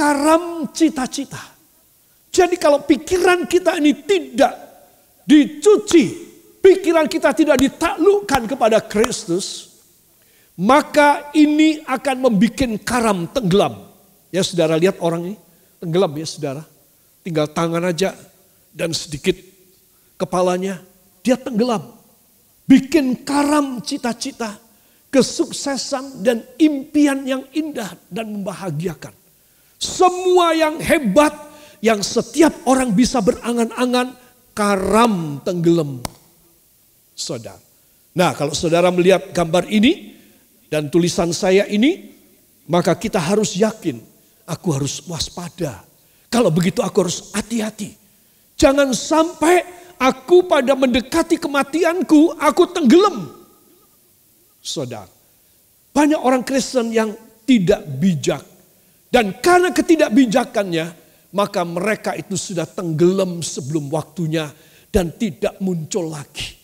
karam cita-cita. Jadi kalau pikiran kita ini tidak dicuci, pikiran kita tidak ditaklukkan kepada Kristus, maka ini akan membuat karam tenggelam. Ya saudara, lihat orang ini tenggelam ya saudara. Tinggal tangan aja dan sedikit kepalanya, dia tenggelam. Bikin karam cita-cita, kesuksesan dan impian yang indah dan membahagiakan. Semua yang hebat, yang setiap orang bisa berangan-angan, karam tenggelam. Saudara. Nah, kalau saudara melihat gambar ini dan tulisan saya ini, maka kita harus yakin, aku harus waspada. Kalau begitu aku harus hati-hati. Jangan sampai aku pada mendekati kematianku, aku tenggelam. Saudara, banyak orang Kristen yang tidak bijak. Dan karena ketidakbijakannya, maka mereka itu sudah tenggelam sebelum waktunya dan tidak muncul lagi.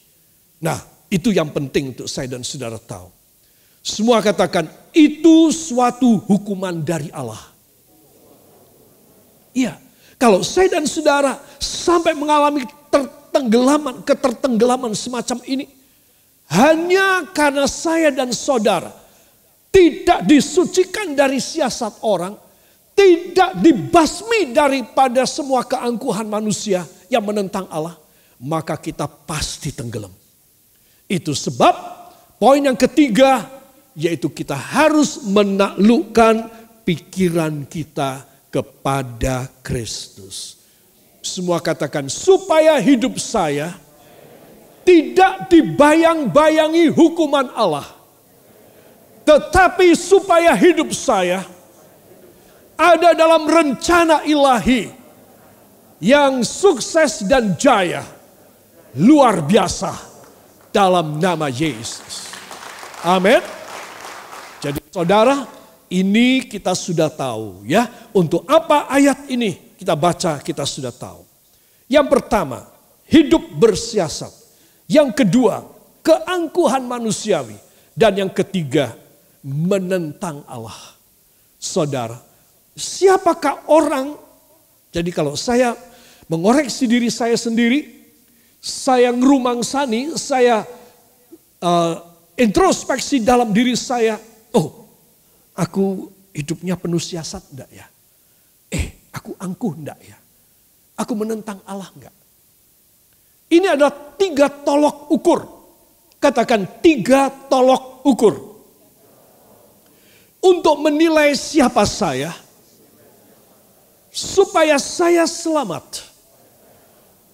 Nah, itu yang penting untuk saya dan saudara tahu. Semua katakan, itu suatu hukuman dari Allah. Iya, kalau saya dan saudara sampai mengalami ketertenggelaman semacam ini, hanya karena saya dan saudara tidak disucikan dari siasat orang, tidak dibasmi daripada semua keangkuhan manusia yang menentang Allah, maka kita pasti tenggelam. Itu sebab poin yang ketiga, yaitu kita harus menaklukkan pikiran kita kepada Kristus. Semua katakan, supaya hidup saya tidak dibayang-bayangi hukuman Allah. Tetapi supaya hidup saya ada dalam rencana ilahi yang sukses dan jaya luar biasa dalam nama Yesus. Amin. Jadi saudara, ini kita sudah tahu ya. Untuk apa ayat ini kita baca, kita sudah tahu. Yang pertama, hidup bersiasat. Yang kedua, keangkuhan manusiawi. Dan yang ketiga, menentang Allah. Saudara, siapakah orang? Jadi kalau saya mengoreksi diri saya sendiri, saya ngerumangsani, saya introspeksi dalam diri saya. Oh, aku hidupnya penuh siasat enggak ya? Aku angkuh enggak ya? Aku menentang Allah enggak? Ini adalah 3 tolok ukur. Katakan 3 tolok ukur. Untuk menilai siapa saya, supaya saya selamat.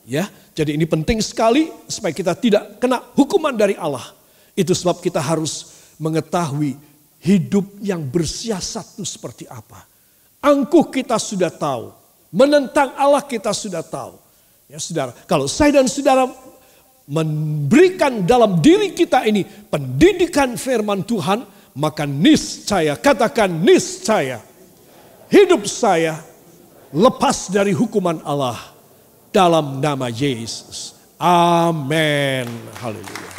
Ya, jadi ini penting sekali supaya kita tidak kena hukuman dari Allah. Itu sebab kita harus mengetahui hidup yang bersiasat itu seperti apa. Angkuh kita sudah tahu, menentang Allah kita sudah tahu. Ya saudara, kalau saya dan saudara memberikan dalam diri kita ini pendidikan firman Tuhan, maka niscaya, katakan niscaya, hidup saya lepas dari hukuman Allah dalam nama Yesus. Amin. Haleluya.